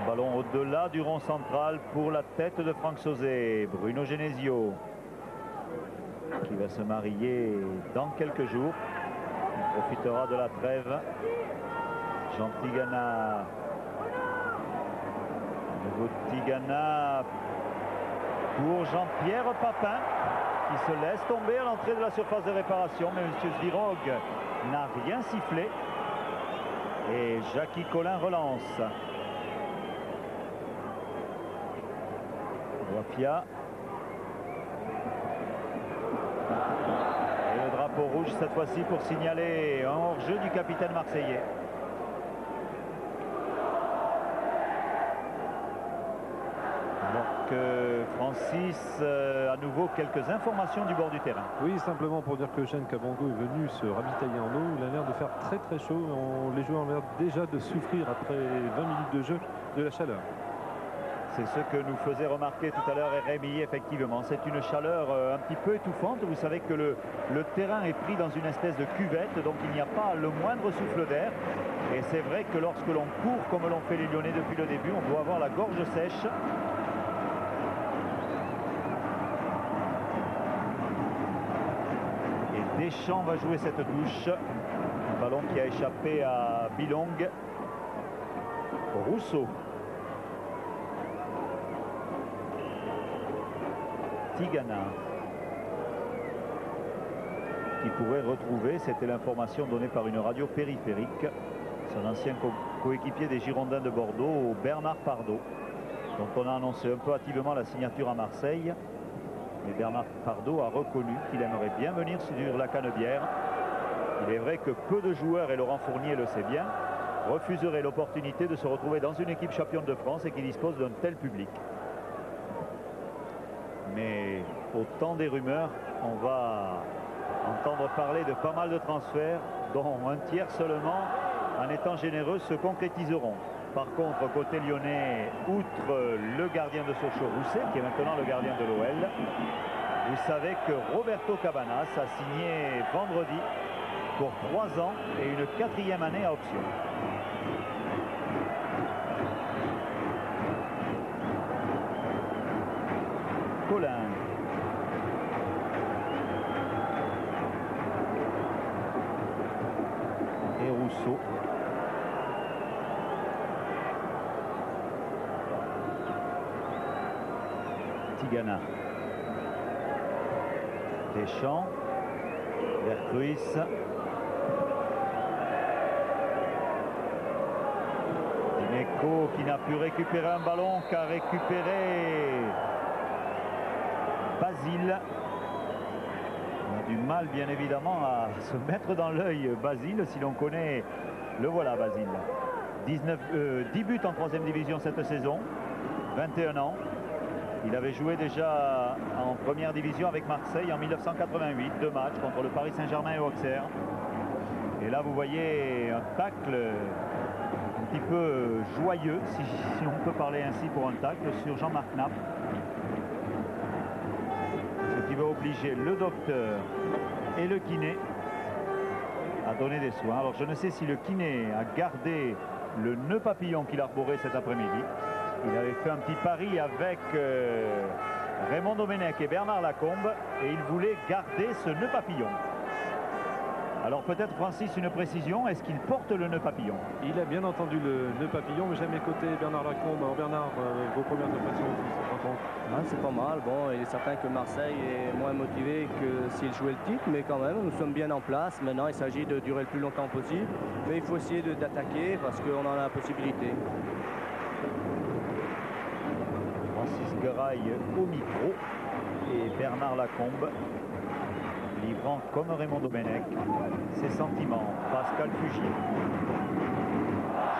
Ballon au-delà du rond central pour la tête de Franck Sauzet. Bruno Genesio qui va se marier dans quelques jours. Il profitera de la trêve. Jean Tigana. Nouveau Tigana pour Jean-Pierre Papin qui se laisse tomber à l'entrée de la surface de réparation. Mais M. Zvirog n'a rien sifflé. Et Jackie Collin relance. Wafia. Et le drapeau rouge cette fois-ci pour signaler un hors-jeu du capitaine marseillais. Donc Francis, à nouveau quelques informations du bord du terrain. Oui, simplement pour dire que Eugène Kabango est venu se ravitailler en eau. Il a l'air de faire très très chaud. Les joueurs ont l'air déjà de souffrir après 20 minutes de jeu de la chaleur. C'est ce que nous faisait remarquer tout à l'heure Rémi, effectivement. C'est une chaleur un petit peu étouffante. Vous savez que le terrain est pris dans une espèce de cuvette, donc il n'y a pas le moindre souffle d'air. Et c'est vrai que lorsque l'on court comme l'ont fait les Lyonnais depuis le début, on doit avoir la gorge sèche. Et Deschamps va jouer cette touche. Un ballon qui a échappé à Bilong. Rousseau. Tigana qui pourrait retrouver, c'était l'information donnée par une radio périphérique, son ancien coéquipier des Girondins de Bordeaux, Bernard Pardo, dont on a annoncé un peu hâtivement la signature à Marseille. Mais Bernard Pardo a reconnu qu'il aimerait bien venir sur la Canebière. Il est vrai que peu de joueurs, et Laurent Fournier le sait bien, refuseraient l'opportunité de se retrouver dans une équipe championne de France et qui dispose d'un tel public. Mais au temps des rumeurs, on va entendre parler de pas mal de transferts, dont un tiers seulement, en étant généreux, se concrétiseront. Par contre, côté lyonnais, outre le gardien de Sochaux, Rousset, qui est maintenant le gardien de l'OL, vous savez que Roberto Cabanas a signé vendredi pour 3 ans et une 4e année à option. Collin. Et Rousseau. Tigana. Deschamps. Vercruis. Dimeco qui n'a pu récupérer un ballon qu'a récupéré Basile. On a du mal bien évidemment à se mettre dans l'œil Basile si l'on connaît. Le voilà Basile. 10 buts en 3e division cette saison. 21 ans. Il avait joué déjà en première division avec Marseille en 1988. 2 matchs contre le Paris Saint-Germain et Auxerre. Et là vous voyez un tacle un petit peu joyeux, si on peut parler ainsi pour un tacle, sur Jean-Marc Knapp. Ce qui va obliger le docteur et le kiné à donner des soins. Alors je ne sais si le kiné a gardé le nœud papillon qu'il arborait cet après-midi. Il avait fait un petit pari avec Raymond Domenech et Bernard Lacombe et il voulait garder ce nœud papillon. Alors peut-être Francis une précision, est-ce qu'il porte le nœud papillon? Il a bien entendu le nœud papillon, mais jamais côté Bernard Lacombe. Alors Bernard, vos premières impressions, c'est pas mal. Bon, il est certain que Marseille est moins motivé que s'il jouait le titre, mais quand même, nous sommes bien en place. Maintenant, il s'agit de durer le plus longtemps possible, mais il faut essayer d'attaquer parce qu'on en a la possibilité. Francis Gueraille au micro et Bernard Lacombe livrant comme Raymond Domenech ses sentiments. Pascal Fugier.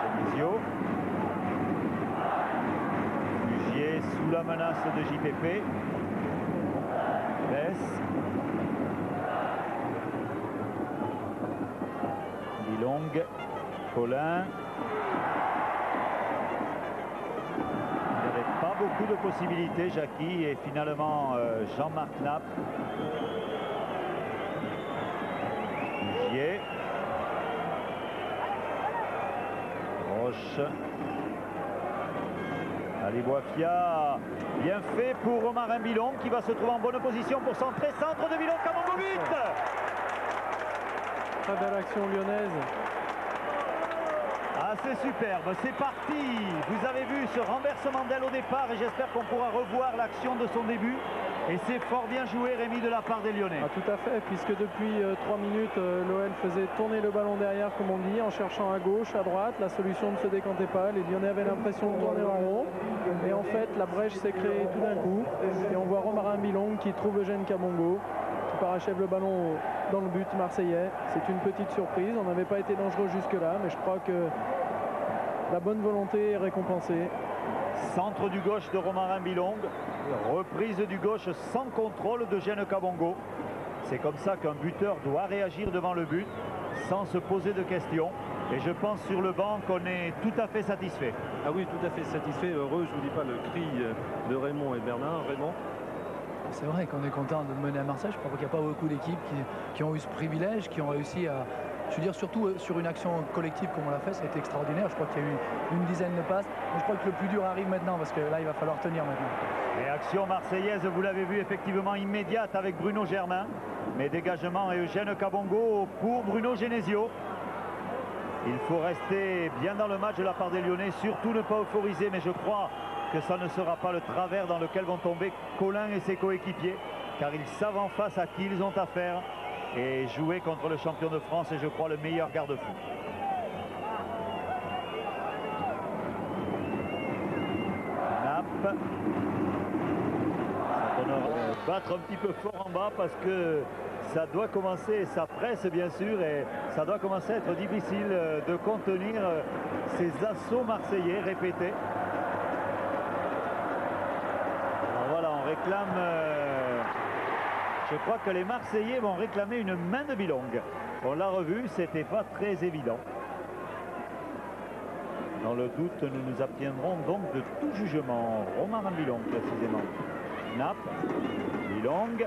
Genesio. Fugier sous la menace de JPP. Bess. Bilong. Collin. Il n'avait pas beaucoup de possibilités, Jackie, et finalement Jean-Marc Knapp. Fugier. Roche. Ali Boafia, bien fait pour Romarin Bilong qui va se trouver en bonne position pour centrer. Centre de Bilong, Kabango, but! Très belle action lyonnaise. Ah, c'est superbe, c'est parti. Vous avez vu ce renversement d'aile au départ et j'espère qu'on pourra revoir l'action de son début. Et c'est fort bien joué, Rémi, de la part des Lyonnais. Ah, tout à fait, puisque depuis 3 minutes, l'OL faisait tourner le ballon derrière, comme on dit, en cherchant à gauche, à droite. La solution ne se décantait pas. Les Lyonnais avaient l'impression de tourner en rond. Et en fait, la brèche s'est créée tout d'un coup. Et on voit Romarin Bilong qui trouve Eugène Kabango, qui parachève le ballon dans le but marseillais. C'est une petite surprise. On n'avait pas été dangereux jusque-là, mais je crois que la bonne volonté est récompensée. Centre du gauche de Romarin Bilong. Reprise du gauche sans contrôle de Eugène Kabango. C'est comme ça qu'un buteur doit réagir devant le but sans se poser de questions. Et je pense sur le banc qu'on est tout à fait satisfait. Ah oui, tout à fait satisfait. Heureux, je vous dis pas le cri de Raymond et Bernard. Raymond. C'est vrai qu'on est content de mener à Marseille. Je crois qu'il n'y a pas beaucoup d'équipes qui ont eu ce privilège, qui ont réussi à... Je veux dire, surtout sur une action collective comme on l'a fait, ça a été extraordinaire. Je crois qu'il y a eu une dizaine de passes. Mais je crois que le plus dur arrive maintenant parce que là, il va falloir tenir maintenant. Réaction marseillaise, vous l'avez vu, effectivement immédiate avec Bruno Germain. Mais dégagement et Eugène Kabango pour Bruno Genesio. Il faut rester bien dans le match de la part des Lyonnais, surtout ne pas euphoriser, mais je crois que ça ne sera pas le travers dans lequel vont tomber Colin et ses coéquipiers, car ils savent en face à qui ils ont affaire et jouer contre le champion de France est, je crois, le meilleur garde-fou. Naples. Ça donnera battre un petit peu fort en bas parce que ça doit commencer, ça presse bien sûr, et ça doit commencer à être difficile de contenir ces assauts marseillais répétés. Alors voilà, on réclame, je crois que les Marseillais vont réclamer une main de Bilong. On l'a revu, c'était pas très évident. Dans le doute, nous nous abstiendrons donc de tout jugement. Romarin Bilong précisément. Naples, Bilong.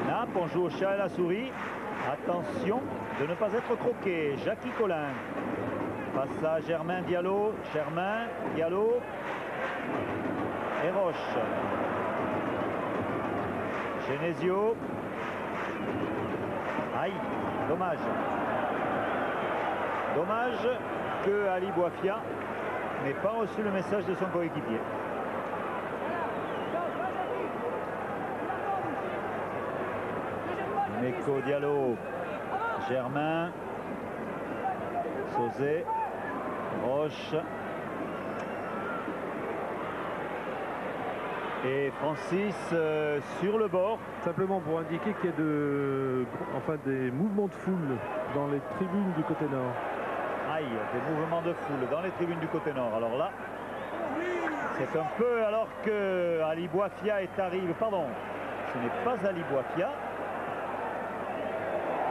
Naples, on joue au chat et la souris. Attention de ne pas être croqué. Jackie Collin. Passe à Germain Diallo. Germain Diallo. Et Roche. Genesio. Aïe, dommage. Dommage que Ali Boafia n'ait pas reçu le message de son coéquipier. Meko Diallo, Germain, Sauzet, Roche et Francis sur le bord. Simplement pour indiquer qu'il y a des mouvements de foule dans les tribunes du côté nord. Aïe, des mouvements de foule dans les tribunes du côté nord. Alors là, c'est un peu alors que Ali Boafia est arrivé. Pardon, ce n'est pas Ali Boafia.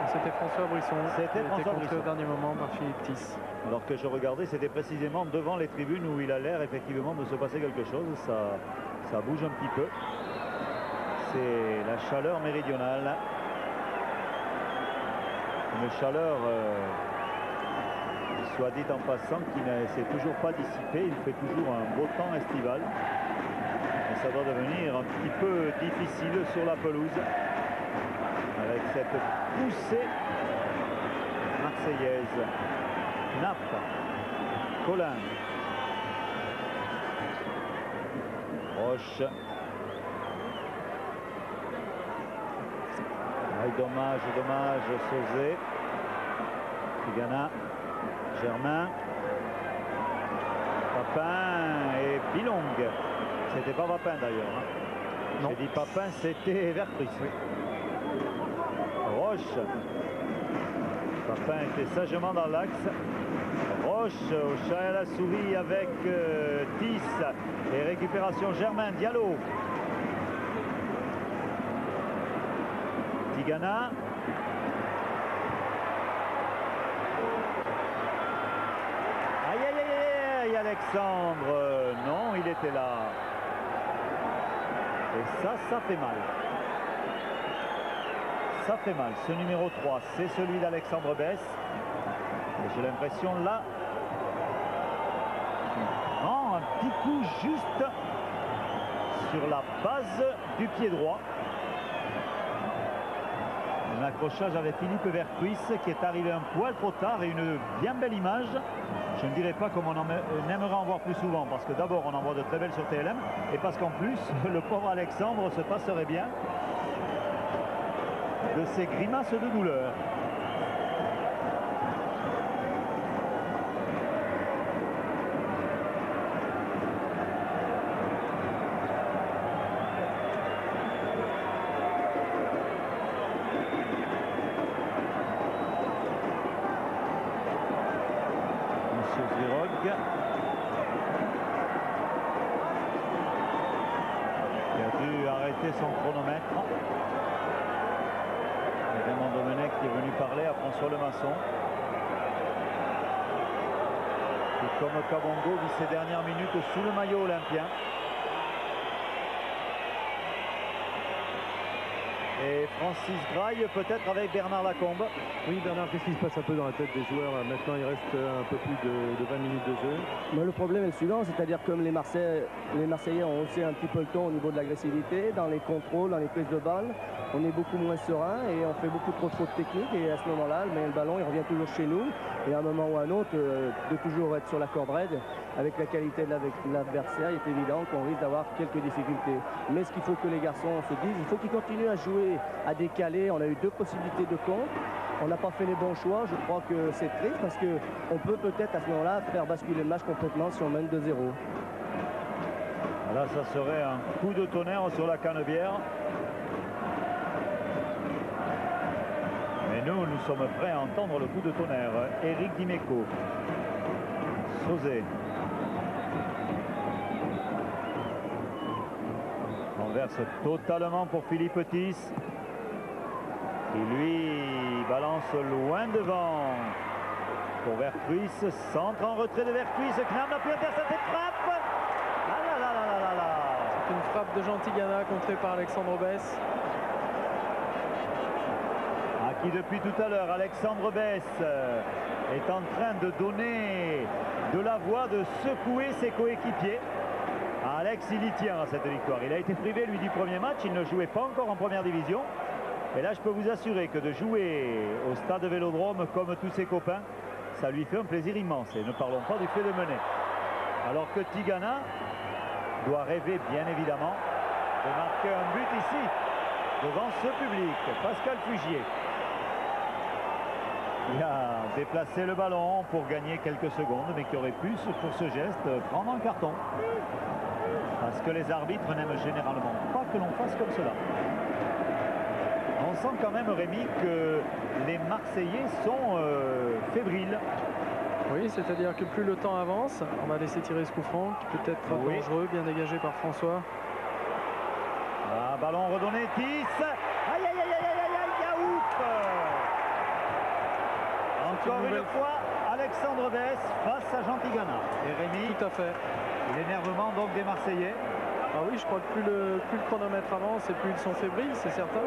C'était François Brisson. C'était François Brisson. Au dernier moment par Philippe Tiss. Alors que je regardais, c'était précisément devant les tribunes où il a l'air effectivement de se passer quelque chose. Ça bouge un petit peu. C'est la chaleur méridionale. Une chaleur, soit dit en passant, qui ne s'est toujours pas dissipée. Il fait toujours un beau temps estival. Et ça doit devenir un petit peu difficile sur la pelouse. Avec cette poussée marseillaise. Naples, Collin, Roche. Aïe, dommage, Sauzet, Tigana, Germain, Papin et Bilong. C'était pas Papin d'ailleurs. Hein. J'ai dit Papin, c'était Verpris. Oui. Roche. Papin était sagement dans l'axe. Roche au chat et à la souris avec Tiss. Et récupération Germain Diallo. Tigana. Aïe aïe aïe aïe, Alexandre. Non, il était là. Et ça fait mal. Ça fait mal. Ce numéro 3, c'est celui d'Alexandre Besse. Et j'ai l'impression là Non, un petit coup juste sur la base du pied droit. Un accrochage avec Philippe Vercruis qui est arrivé un poil trop tard et une bien belle image. Je ne dirais pas comme on aimerait en voir plus souvent, parce que d'abord on en voit de très belles sur TLM et parce qu'en plus le pauvre Alexandre se passerait bien de ces grimaces de douleur. Son chronomètre. Et Raymond Domenech qui est venu parler à François Lemasson. Et comme Kabongo vit ses dernières minutes sous le maillot olympien. Et Francis Graille peut-être avec Bernard Lacombe. Oui, Bernard, qu'est-ce qui se passe un peu dans la tête des joueurs là? Maintenant, il reste un peu plus de 20 minutes de jeu. Mais le problème est le suivant, c'est-à-dire comme les Marseillais ont haussé un petit peu le ton au niveau de l'agressivité, dans les contrôles, dans les prises de balle, on est beaucoup moins serein et on fait beaucoup trop de fautes techniques. Et à ce moment-là, le ballon, il revient toujours chez nous. Et à un moment ou à un autre, de toujours être sur la corde raide, avec la qualité de l'adversaire, il est évident qu'on risque d'avoir quelques difficultés. Mais ce qu'il faut que les garçons se disent, il faut qu'ils continuent à jouer, à décaler. On a eu 2 possibilités de contre. On n'a pas fait les bons choix. Je crois que c'est triste parce qu'on peut peut-être à ce moment-là faire basculer le match complètement si on mène 2-0. Là, ça serait un coup de tonnerre sur la Canebière. Mais nous sommes prêts à entendre le coup de tonnerre. Éric Dimeco. Sauzet. Renverse totalement pour Philippe Tis. Qui lui balance loin devant pour Vercruis. Centre en retrait de Vercruis. Knam n'a pu intercepter, frappe. Ah là là là là là là. C'est une frappe de Gentilgana contrée par Alexandre Besse. Qui depuis tout à l'heure, Alexandre Besse est en train de donner de la voix, de secouer ses coéquipiers. Alex, il y tient à cette victoire. Il a été privé, lui, du premier match. Il ne jouait pas encore en première division. Et là, je peux vous assurer que de jouer au stade Vélodrome comme tous ses copains, ça lui fait un plaisir immense. Et ne parlons pas du fait de mener. Alors que Tigana doit rêver, bien évidemment, de marquer un but ici, devant ce public. Pascal Fugier. Il a déplacé le ballon pour gagner quelques secondes, mais qui aurait pu, pour ce geste, prendre un carton. Parce que les arbitres n'aiment généralement pas que l'on fasse comme cela. On sent quand même, Rémi, que les Marseillais sont fébriles. Oui, c'est-à-dire que plus le temps avance, on va laisser tirer ce coup franc, qui peut être dangereux, bien dégagé par François. Ah, ballon redonné, Tis. Aïe, aïe, aïe, aïe, aïe, aïe, yaouf. Encore une fois, Alexandre Besse face à Gentilgana. Et Rémi. Tout à fait. L'énervement donc des Marseillais. Ah oui, je crois que plus le chronomètre avance et plus ils sont fébriles, c'est certain.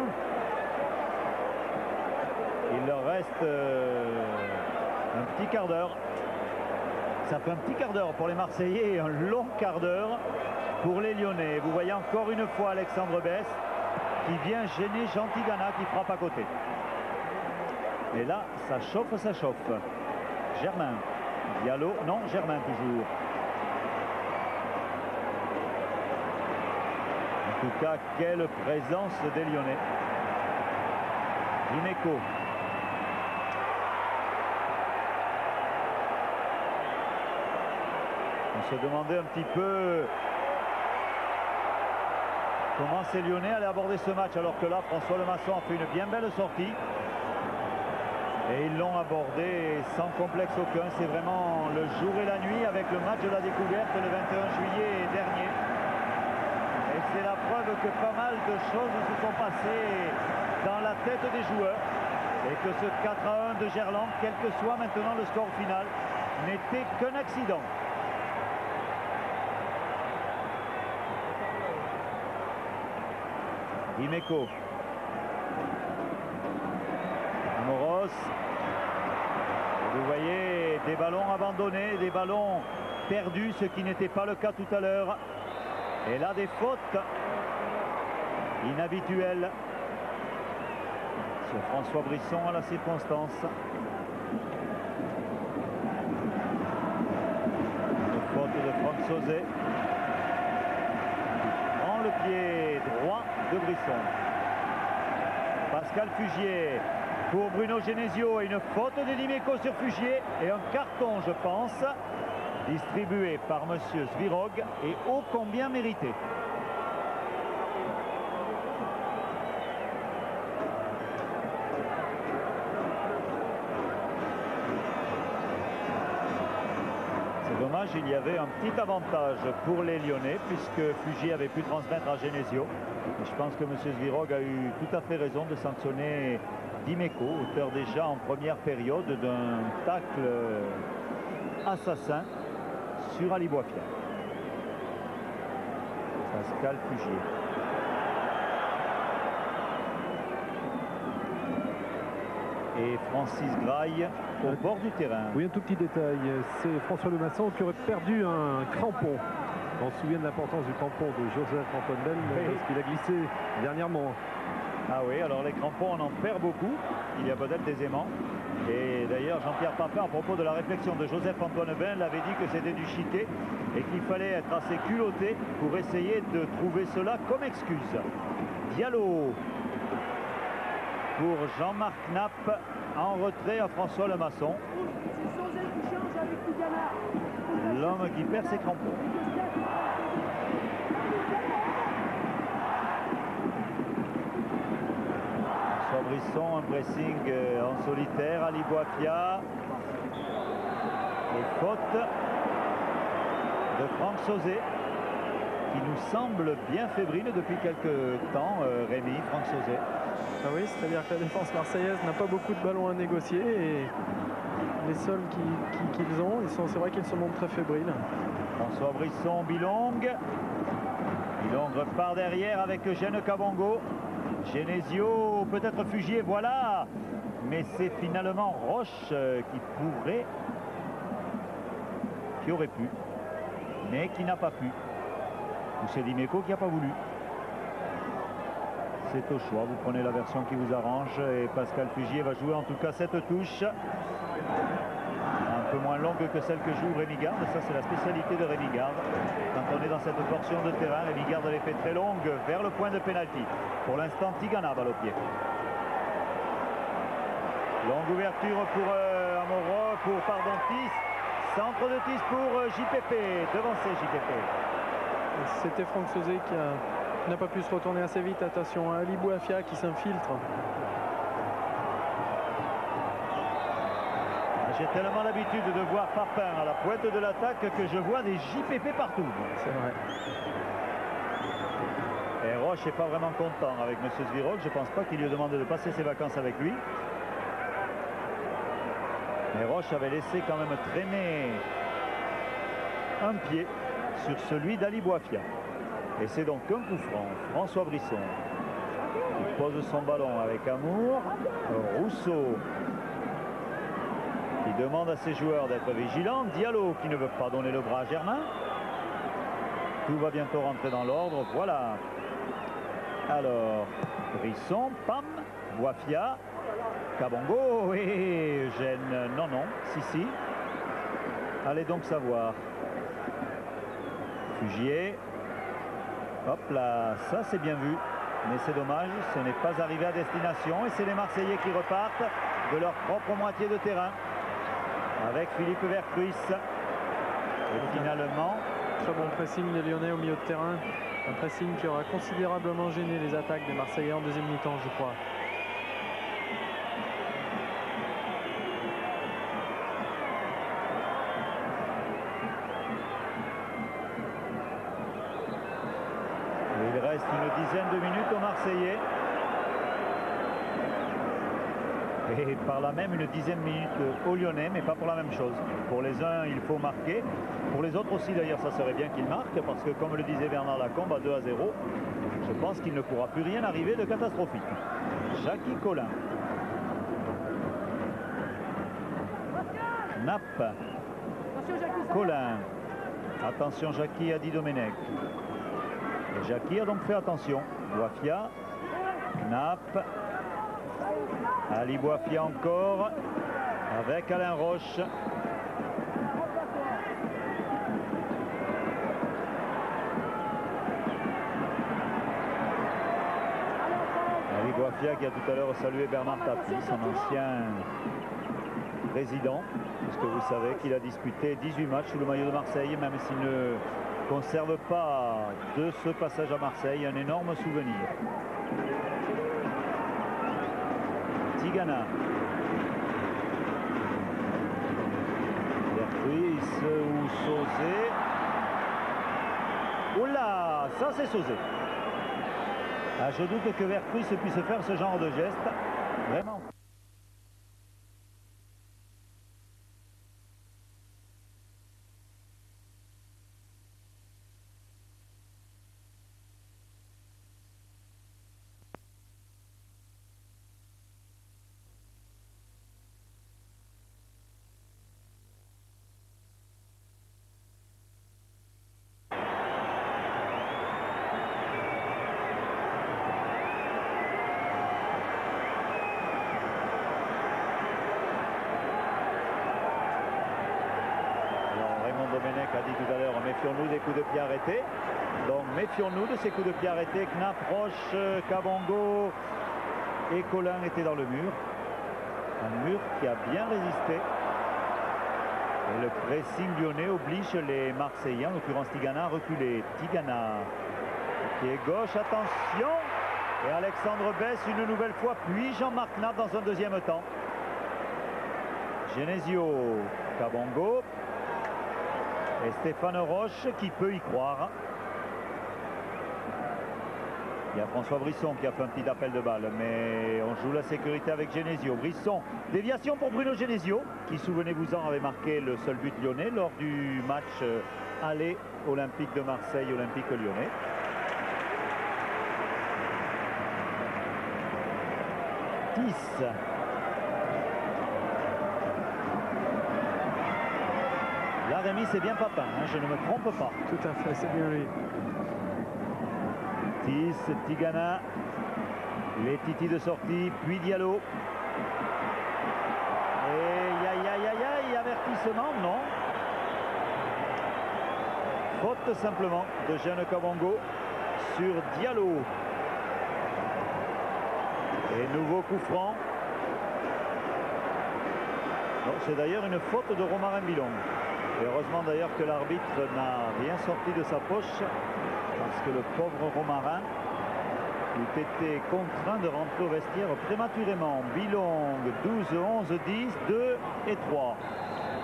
Il leur reste un petit quart d'heure. Ça fait un petit quart d'heure pour les Marseillais et un long quart d'heure pour les Lyonnais. Vous voyez encore une fois Alexandre Besse qui vient gêner Gentilgana qui frappe à côté. Et là, ça chauffe, ça chauffe. Germain. Diallo. Non, Germain toujours. En tout cas, quelle présence des Lyonnais. Dimeco. On se demandait un petit peu comment ces Lyonnais allaient aborder ce match, alors que là, François Lemasson a fait une bien belle sortie. Et ils l'ont abordé sans complexe aucun. C'est vraiment le jour et la nuit avec le match de la découverte le 21 juillet dernier. Et c'est la preuve que pas mal de choses se sont passées dans la tête des joueurs. Et que ce 4-1 de Gerland, quel que soit maintenant le score final, n'était qu'un accident. Dimeco. Amoros. Vous voyez des ballons abandonnés, des ballons perdu, ce qui n'était pas le cas tout à l'heure. Et là, des fautes inhabituelles sur François Brisson à la circonstance. Une faute de Franck Sauzet. Prend le pied droit de Brisson. Pascal Fugier pour Bruno Genesio et une faute de Dimeco sur Fugier et un carton, je pense, distribué par monsieur Svirog et ô combien mérité. C'est dommage, il y avait un petit avantage pour les Lyonnais puisque Fugier avait pu transmettre à Genesio. Et je pense que monsieur Svirog a eu tout à fait raison de sanctionner Dimeco, auteur déjà en première période d'un tacle assassin sur Ali Boifia. Pascal Fugier. Et Francis Graille au bord du terrain. Oui, un tout petit détail, c'est François Lemasson qui aurait perdu un crampon. On se souvient de l'importance du crampon de Joseph-Antoine Bell parce qu'il a glissé dernièrement. Ah oui, alors les crampons, on en perd beaucoup. Il y a peut-être des aimants. Et d'ailleurs, Jean-Pierre Papin, à propos de la réflexion de Joseph-Antoine Bell, avait dit que c'était du chiquet et qu'il fallait être assez culotté pour essayer de trouver cela comme excuse. Diallo pour Jean-Marc Knapp en retrait à François Lemasson. L'homme qui perd ses crampons. François Brisson, un pressing en solitaire, Ali Boifia. Et faute de Franck Sauzet, qui nous semble bien fébrile depuis quelques temps, Rémi, Franck Sauzet. Ah oui, c'est-à-dire que la défense marseillaise n'a pas beaucoup de ballons à négocier et les seuls qu'ils ont, c'est vrai qu'ils se montrent très fébriles. François Brisson, Bilong. Bilong repart derrière avec Eugène Kabongo. Genesio, peut-être Fugier, voilà. Mais c'est finalement Roche qui aurait pu, mais qui n'a pas pu. Ou c'est Dimeco qui n'a pas voulu. C'est au choix, vous prenez la version qui vous arrange et Pascal Fugier va jouer en tout cas cette touche. Un peu moins longue que celle que joue Rémi Garde, ça c'est la spécialité de Rémi Garde. Quand on est dans cette portion de terrain, Rémi Garde les fait très longue vers le point de pénalty. Pour l'instant, Tigana balle au pied. Longue ouverture pour Amoro, pour Tis. Centre de Tis pour JPP, devancé JPP. C'était Franck Sauzet qui n'a pas pu se retourner assez vite. Attention à Ali Boifia qui s'infiltre. J'ai tellement l'habitude de voir Papin à la pointe de l'attaque que je vois des JPP partout. C'est vrai. Et Roche n'est pas vraiment content avec M. Svirog. Je ne pense pas qu'il lui ait demandé de passer ses vacances avec lui. Mais Roche avait laissé quand même traîner un pied sur celui d'Ali Boifia. Et c'est donc un coup franc. François Brisson qui pose son ballon avec amour. Rousseau qui demande à ses joueurs d'être vigilants. Diallo qui ne veut pas donner le bras à Germain. Tout va bientôt rentrer dans l'ordre. Voilà. Alors, Brisson, Pam, Boifia, Kabongo et Eugène. Non, si. Allez donc savoir. Fugier. Hop là, ça c'est bien vu. Mais c'est dommage, ce n'est pas arrivé à destination. Et c'est les Marseillais qui repartent de leur propre moitié de terrain. Avec Philippe Vercruis. Et finalement... Très bon pressing des Lyonnais au milieu de terrain. Un pressing qui aura considérablement gêné les attaques des Marseillais en deuxième mi-temps, je crois. Il reste une dizaine de minutes aux Marseillais. Et par là même une dizaine de minutes aux Lyonnais, mais pas pour la même chose. Pour les uns, il faut marquer. Pour les autres aussi, d'ailleurs, ça serait bien qu'ils marquent, parce que comme le disait Bernard Lacombe, à 2-0, je pense qu'il ne pourra plus rien arriver de catastrophique. Jackie Collin. Knapp. Collin. Attention, Jacqui a dit Domenech. Et Jacqui a donc fait attention. Boifia, Knapp, Ali Boifia encore, avec Alain Roche. Ali Boifia qui a tout à l'heure salué Bernard Tapie, son ancien président, puisque vous savez qu'il a disputé 18 matchs sous le maillot de Marseille, même s'il ne conserve pas de ce passage à Marseille un énorme souvenir. Tigana. Vercruis ou Sauzé. Oula, ça c'est Sauzé. Ah, je doute que Vercruis puisse faire ce genre de geste. Vraiment. Domenech a dit tout à l'heure, méfions-nous des coups de pied arrêtés. Donc méfions-nous de ces coups de pied arrêtés. Knapp, Roche, Kabongo et Collin étaient dans le mur. Un mur qui a bien résisté. Et le pressing lyonnais oblige les Marseillais, en l'occurrence Tigana, à reculer. Tigana, qui est gauche, attention. Et Alexandre Besse une nouvelle fois, puis Jean-Marc Knapp dans un deuxième temps. Genesio, Kabongo. Et Stéphane Roche qui peut y croire. Il y a François Brisson qui a fait un petit appel de balle, mais on joue la sécurité avec Genesio. Brisson, déviation pour Bruno Genesio, qui, souvenez-vous-en, avait marqué le seul but lyonnais lors du match aller Olympique de Marseille, Olympique lyonnais. Tis. Là, Rémi, c'est bien Papin, hein, je ne me trompe pas. Tout à fait, c'est bien lui. Tis, Tigana, les titis de sortie, puis Diallo. Et avertissement, non. Faute simplement de Jeanne Kabongo sur Diallo. Et nouveau coup franc. C'est d'ailleurs une faute de Romarin Bilong. Et heureusement d'ailleurs que l'arbitre n'a rien sorti de sa poche, parce que le pauvre Romarin eût été contraint de rentrer au vestiaire prématurément. Bilong, 12, 11, 10, 2 et 3.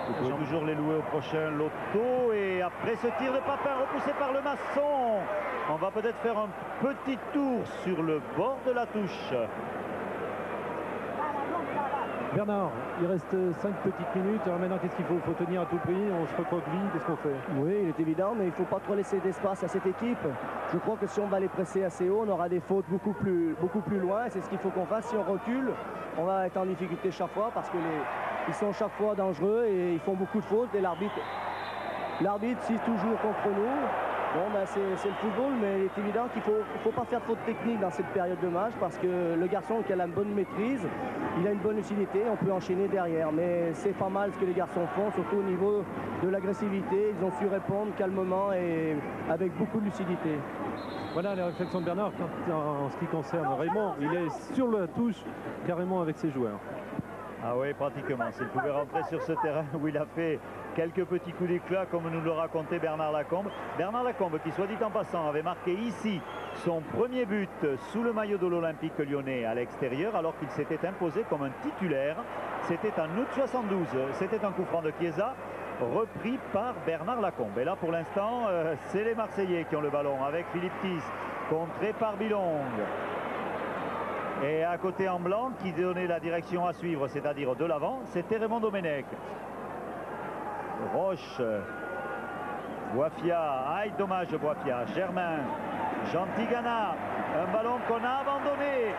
Vous pouvez toujours les louer au prochain loto. Et après ce tir de Papin repoussé par le maçon, on va peut-être faire un petit tour sur le bord de la touche. Bernard, il reste 5 petites minutes. Alors maintenant, qu'est-ce qu'il faut tenir à tout prix? On se recroqueville, qu'est-ce qu'on fait? Oui, il est évident, mais il ne faut pas trop laisser d'espace à cette équipe. Je crois que si on va les presser assez haut, on aura des fautes beaucoup plus loin. C'est ce qu'il faut qu'on fasse. Si on recule, on va être en difficulté chaque fois parce qu'ils sont chaque fois dangereux et ils font beaucoup de fautes. Et l'arbitre siffle toujours contre nous. Bon, ben c'est le football, mais il est évident qu'il ne faut pas faire de faute technique dans cette période de match parce que le garçon qui a la bonne maîtrise, il a une bonne lucidité, on peut enchaîner derrière. Mais c'est pas mal ce que les garçons font, surtout au niveau de l'agressivité. Ils ont su répondre calmement et avec beaucoup de lucidité. Voilà les réflexions de Bernard en ce qui concerne Raymond. Il est sur la touche carrément avec ses joueurs. Ah oui, pratiquement. S'il pouvait rentrer sur ce terrain où il a fait quelques petits coups d'éclat, comme nous le racontait Bernard Lacombe. Bernard Lacombe, qui soit dit en passant, avait marqué ici son premier but sous le maillot de l'Olympique lyonnais à l'extérieur, alors qu'il s'était imposé comme un titulaire. C'était en août 72. C'était un coup franc de Chiesa, repris par Bernard Lacombe. Et là, pour l'instant, c'est les Marseillais qui ont le ballon, avec Philippe Tis, contré par Bilong. Et à côté en blanc, qui donnait la direction à suivre, c'est-à-dire de l'avant, c'était Raymond Domenech. Roche, Boifia, aïe dommage Boifia, Germain, Jean Tigana, un ballon qu'on a abandonné.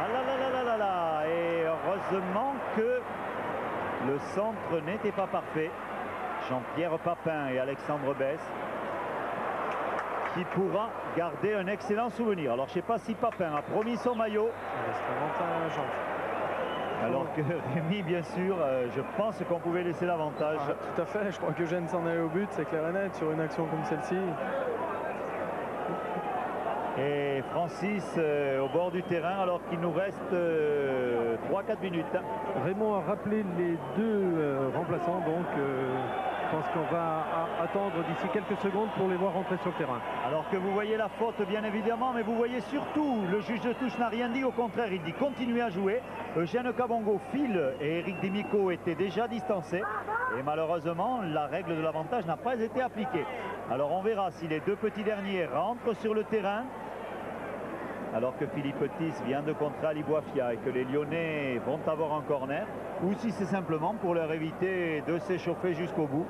Ah là là là là là là. Et heureusement que le centre n'était pas parfait. Jean-Pierre Papin et Alexandre Besse, qui pourra garder un excellent souvenir. Alors je ne sais pas si Papin a promis son maillot. Alors que Rémi, bien sûr, je pense qu'on pouvait laisser l'avantage. Ah, tout à fait, je crois que Gênes s'en allait au but, c'est clair et net, sur une action comme celle-ci. Et Francis au bord du terrain alors qu'il nous reste 3-4 minutes. Raymond a rappelé les deux remplaçants, donc je pense qu'on va attendre d'ici quelques secondes pour les voir rentrer sur le terrain. Alors que vous voyez la faute bien évidemment, mais vous voyez surtout le juge de touche n'a rien dit, au contraire il dit continuez à jouer. Eugène Kabongo file et Eric Dimico était déjà distancé et malheureusement la règle de l'avantage n'a pas été appliquée. Alors on verra si les deux petits derniers rentrent sur le terrain. Alors que Philippe Tis vient de contrer Ali Boafia et que les Lyonnais vont avoir un corner, ou si c'est simplement pour leur éviter de s'échauffer jusqu'au bout.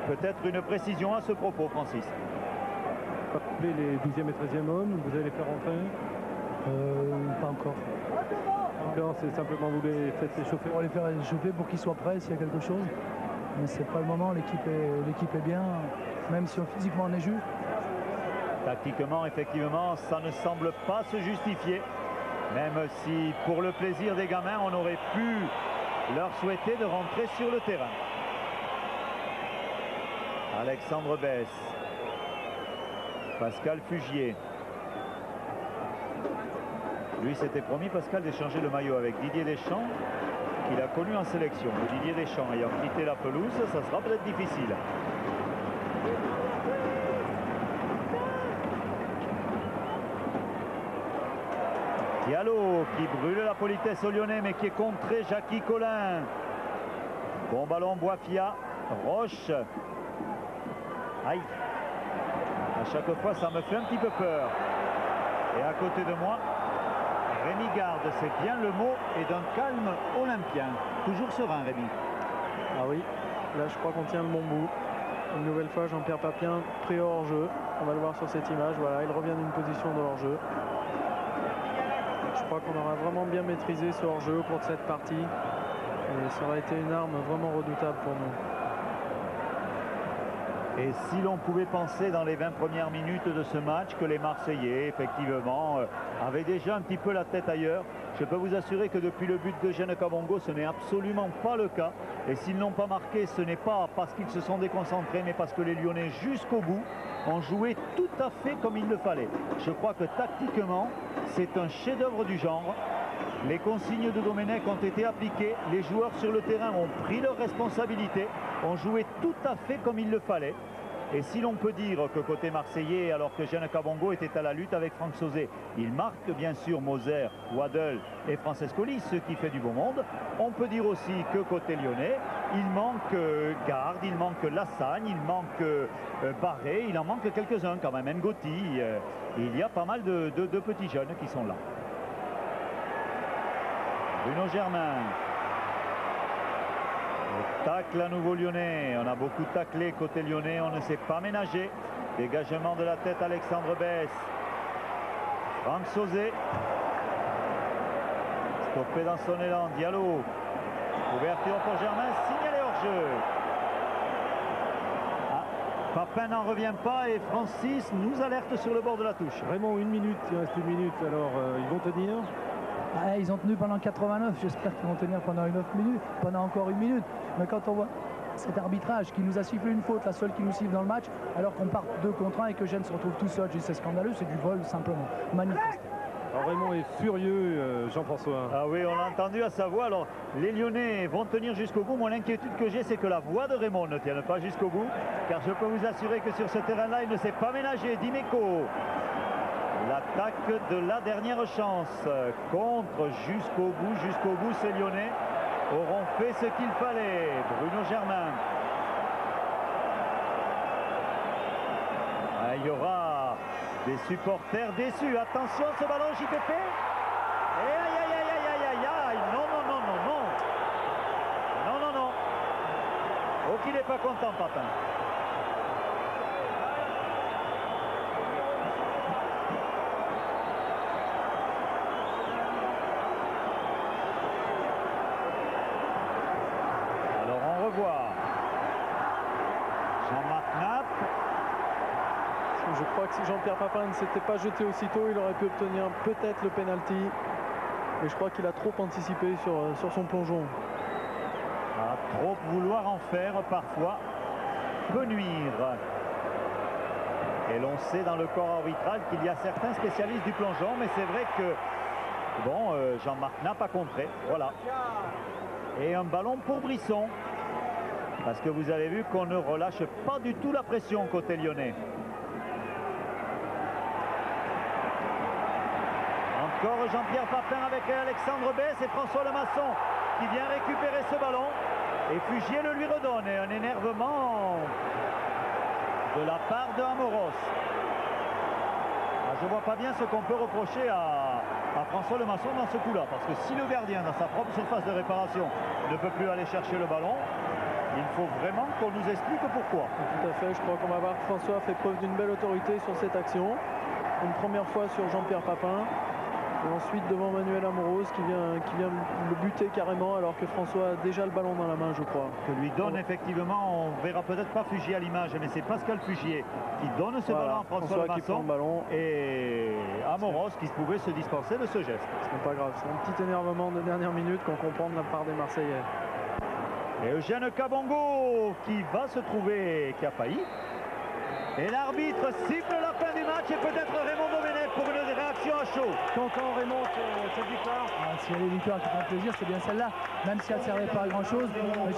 Peut-être une précision à ce propos, Francis. Appelez les 12e et 13e hommes, vous allez les faire rentrer? Pas encore. Encore, c'est simplement vous les faites s'échauffer? On va les faire échauffer pour qu'ils soient prêts s'il y a quelque chose. Mais c'est pas le moment, l'équipe est bien, même si physiquement on est juste. Tactiquement, effectivement, ça ne semble pas se justifier. Même si, pour le plaisir des gamins, on aurait pu leur souhaiter de rentrer sur le terrain. Alexandre Besse. Pascal Fugier. Lui s'était promis, Pascal, d'échanger le maillot avec Didier Deschamps, qu'il a connu en sélection. Didier Deschamps ayant quitté la pelouse, ça sera peut-être difficile. Diallo qui brûle la politesse aux Lyonnais mais qui est contré. Jackie Collin. Bon ballon Boafia. Roche. Aïe. À chaque fois ça me fait un petit peu peur. Et à côté de moi, Rémi Garde, c'est bien le mot, et d'un calme olympien. Toujours serein Rémi. Ah oui, là je crois qu'on tient le bon bout. Une nouvelle fois Jean-Pierre Papin pris hors jeu. On va le voir sur cette image. Voilà, il revient d'une position de hors jeu. Je crois qu'on aura vraiment bien maîtrisé ce hors-jeu au cours de cette partie. Et ça aurait été une arme vraiment redoutable pour nous. Et si l'on pouvait penser dans les 20 premières minutes de ce match que les Marseillais, effectivement, avaient déjà un petit peu la tête ailleurs, je peux vous assurer que depuis le but d'Eugène Kabongo, ce n'est absolument pas le cas. Et s'ils n'ont pas marqué, ce n'est pas parce qu'ils se sont déconcentrés, mais parce que les Lyonnais, jusqu'au bout, ont joué tout à fait comme il le fallait. Je crois que tactiquement, c'est un chef-d'œuvre du genre. Les consignes de Domenech ont été appliquées. Les joueurs sur le terrain ont pris leurs responsabilités, ont joué tout à fait comme il le fallait. Et si l'on peut dire que côté marseillais, alors que Eugène Kabongo était à la lutte avec Franck Sauzet, il marque bien sûr Moser, Waddle et Francescoli, ce qui fait du beau monde. On peut dire aussi que côté lyonnais, il manque Garde, il manque Lassagne, il manque Barré, il en manque quelques-uns quand même, Ngoti. Il y a pas mal de petits jeunes qui sont là. Bruno Germain. Tacle à nouveau lyonnais. On a beaucoup taclé côté lyonnais. On ne s'est pas ménagé. Dégagement de la tête Alexandre Besse. Franck Sauzet. Stoppé dans son élan. Diallo. Ouverture pour Germain. Signalé hors jeu. Papin n'en revient pas et Francis nous alerte sur le bord de la touche. Raymond, une minute. Il reste une minute. Alors ils vont tenir. Ah, ils ont tenu pendant 89, j'espère qu'ils vont tenir pendant 9 minutes, pendant encore une minute. Mais quand on voit cet arbitrage qui nous a sifflé une faute, la seule qui nous siffle dans le match, alors qu'on part 2 contre 1 et que Gênes se retrouve tout seul, c'est scandaleux, c'est du vol simplement, manifeste. Alors Raymond est furieux, Jean-François. Ah oui, on l'a entendu à sa voix. Alors les Lyonnais vont tenir jusqu'au bout. Moi, l'inquiétude que j'ai, c'est que la voix de Raymond ne tienne pas jusqu'au bout, car je peux vous assurer que sur ce terrain-là, il ne s'est pas ménagé. Dimeco. L'attaque de la dernière chance contre jusqu'au bout, ces Lyonnais auront fait ce qu'il fallait. Bruno Germain. Il y aura des supporters déçus. Attention, ce ballon JPP. Et aïe, aïe, aïe, aïe, aïe, aïe, aïe. Non, non, non, non, non. Non, non, non. Oh, qu'il n'est pas content, Papin. Alors on revoit Je crois que si Jean-Pierre Papin ne s'était pas jeté aussitôt, il aurait pu obtenir peut-être le penalty. Mais je crois qu'il a trop anticipé sur son plongeon. Trop vouloir en faire parfois peut nuire. Et l'on sait dans le corps arbitral qu'il y a certains spécialistes du plongeon, mais c'est vrai que bon, Jean-Marc n'a pas contré. Voilà. Et un ballon pour Brisson. Parce que vous avez vu qu'on ne relâche pas du tout la pression côté lyonnais. Encore Jean-Pierre Papin avec Alexandre Besse et François Lemasson qui vient récupérer ce ballon. Et Fugier le lui redonne. Et un énervement de la part de Amoros. Je ne vois pas bien ce qu'on peut reprocher à François Lemasson dans ce coup-là. Parce que si le gardien, dans sa propre surface de réparation, ne peut plus aller chercher le ballon, il faut vraiment qu'on nous explique pourquoi. Tout à fait, je crois qu'on va voir que François fait preuve d'une belle autorité sur cette action. Une première fois sur Jean-Pierre Papin. Et ensuite devant Manuel Amoros qui vient le buter carrément alors que François a déjà le ballon dans la main, je crois. Que lui donne effectivement, on verra peut-être pas Fugier à l'image, mais c'est Pascal Fugier qui donne ce ballon à François Lemasson et Amoros qui pouvait se dispenser de ce geste. Ce n'est pas grave, c'est un petit énervement de dernière minute qu'on comprend de la part des Marseillais. Et Eugène Kabongo qui va se trouver, qui a failli. Et l'arbitre siffle la fin du match et peut-être Raymond Domenech pour une réaction à chaud. Content Raymond, cette victoire. S'il y a des victoires qui font plaisir, c'est bien celle-là. Même si elle ne servait pas à grand-chose,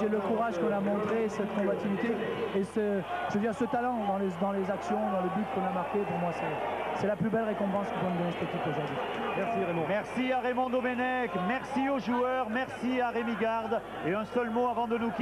j'ai le courage qu'on a montré, cette combativité et ce talent dans les actions, dans le but qu'on a marqué. Pour moi, c'est la plus belle récompense qu'on peut me donner cette équipe aujourd'hui. Merci Raymond. Merci à Raymond Domenech, merci aux joueurs, merci à Rémi Garde. Et un seul mot avant de nous quitter.